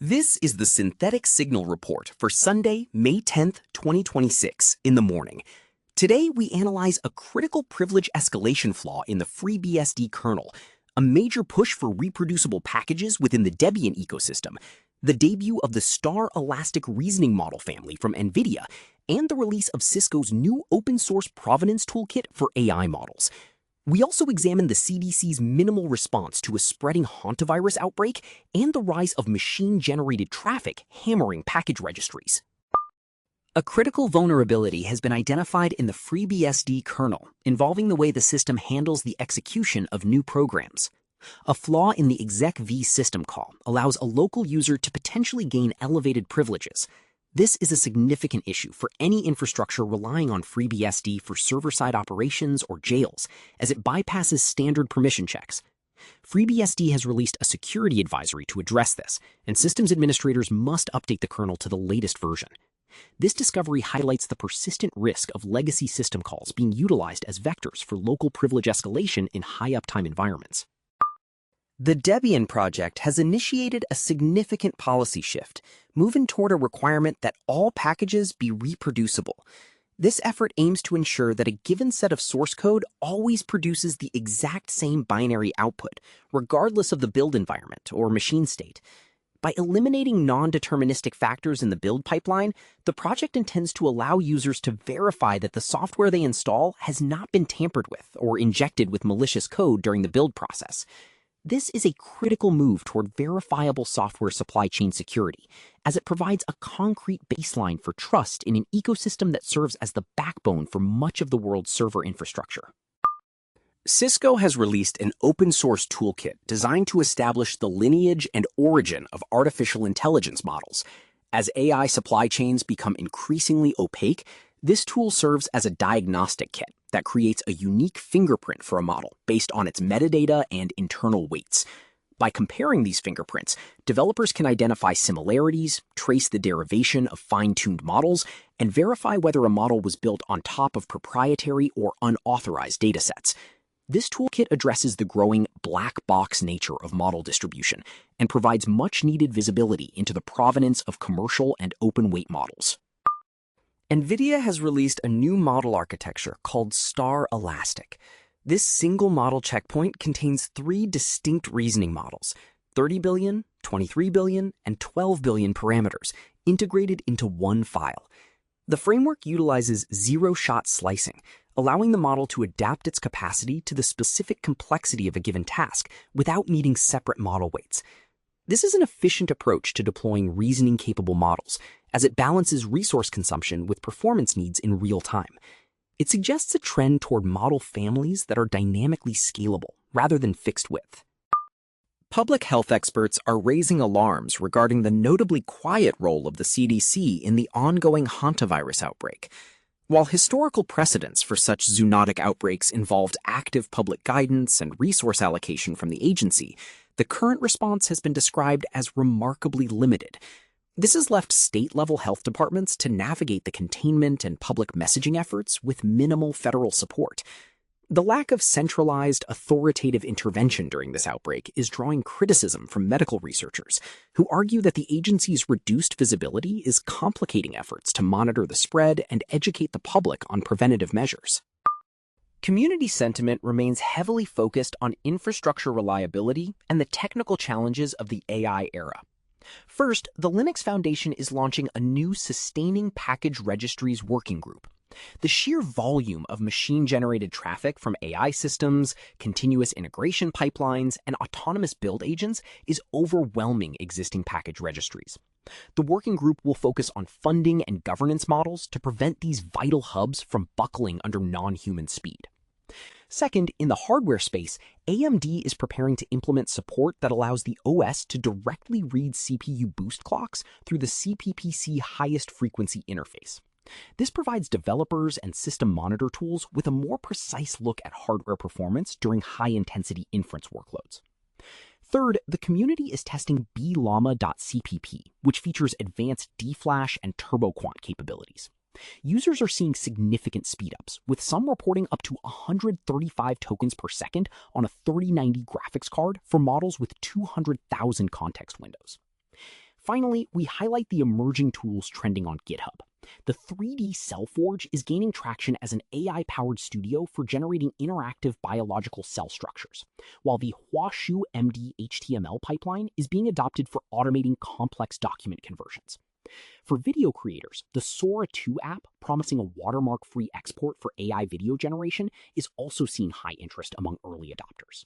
This is the Synthetic Signal Report for Sunday, May 10th, 2026, in the morning. Today, we analyze a critical privilege escalation flaw in the FreeBSD kernel, a major push for reproducible packages within the Debian ecosystem, the debut of the Star Elastic Reasoning Model family from NVIDIA, and the release of Cisco's new open-source Provenance toolkit for AI models. We also examine the CDC's minimal response to a spreading Hantavirus outbreak and the rise of machine-generated traffic hammering package registries. A critical vulnerability has been identified in the FreeBSD kernel, involving the way the system handles the execution of new programs. A flaw in the exec-v system call allows a local user to potentially gain elevated privileges. This is a significant issue for any infrastructure relying on FreeBSD for server-side operations or jails, as it bypasses standard permission checks. FreeBSD has released a security advisory to address this, and systems administrators must update the kernel to the latest version. This discovery highlights the persistent risk of legacy system calls being utilized as vectors for local privilege escalation in high-uptime environments. The Debian project has initiated a significant policy shift, moving toward a requirement that all packages be reproducible. This effort aims to ensure that a given set of source code always produces the exact same binary output, regardless of the build environment or machine state. By eliminating non-deterministic factors in the build pipeline, the project intends to allow users to verify that the software they install has not been tampered with or injected with malicious code during the build process. This is a critical move toward verifiable software supply chain security, as it provides a concrete baseline for trust in an ecosystem that serves as the backbone for much of the world's server infrastructure. Cisco has released an open-source toolkit designed to establish the lineage and origin of artificial intelligence models. As AI supply chains become increasingly opaque, this tool serves as a diagnostic kit that creates a unique fingerprint for a model based on its metadata and internal weights. By comparing these fingerprints, developers can identify similarities, trace the derivation of fine-tuned models, and verify whether a model was built on top of proprietary or unauthorized datasets. This toolkit addresses the growing black box nature of model distribution and provides much-needed visibility into the provenance of commercial and open-weight models. NVIDIA has released a new model architecture called Star Elastic. This single model checkpoint contains 3 distinct reasoning models, 30 billion, 23 billion, and 12 billion parameters, integrated into one file. The framework utilizes zero-shot slicing, allowing the model to adapt its capacity to the specific complexity of a given task without needing separate model weights. This is an efficient approach to deploying reasoning-capable models, as it balances resource consumption with performance needs in real time. It suggests a trend toward model families that are dynamically scalable, rather than fixed width. Public health experts are raising alarms regarding the notably quiet role of the CDC in the ongoing Hantavirus outbreak. While historical precedents for such zoonotic outbreaks involved active public guidance and resource allocation from the agency, the current response has been described as remarkably limited. This has left state-level health departments to navigate the containment and public messaging efforts with minimal federal support. The lack of centralized, authoritative intervention during this outbreak is drawing criticism from medical researchers, who argue that the agency's reduced visibility is complicating efforts to monitor the spread and educate the public on preventative measures. Community sentiment remains heavily focused on infrastructure reliability and the technical challenges of the AI era. First, the Linux Foundation is launching a new Sustaining Package Registries working group. The sheer volume of machine-generated traffic from AI systems, continuous integration pipelines, and autonomous build agents is overwhelming existing package registries. The working group will focus on funding and governance models to prevent these vital hubs from buckling under non-human speed. Second, in the hardware space, AMD is preparing to implement support that allows the OS to directly read CPU boost clocks through the CPPC highest frequency interface. This provides developers and system monitor tools with a more precise look at hardware performance during high-intensity inference workloads. Third, the community is testing blama.cpp, which features advanced DFlash and TurboQuant capabilities. Users are seeing significant speedups, with some reporting up to 135 tokens per second on a 3090 graphics card for models with 200,000 context windows. Finally, we highlight the emerging tools trending on GitHub. The 3D Cell Forge is gaining traction as an AI-powered studio for generating interactive biological cell structures, while the Huashu MD HTML pipeline is being adopted for automating complex document conversions. For video creators, the Sora 2 app, promising a watermark-free export for AI video generation, is also seeing high interest among early adopters.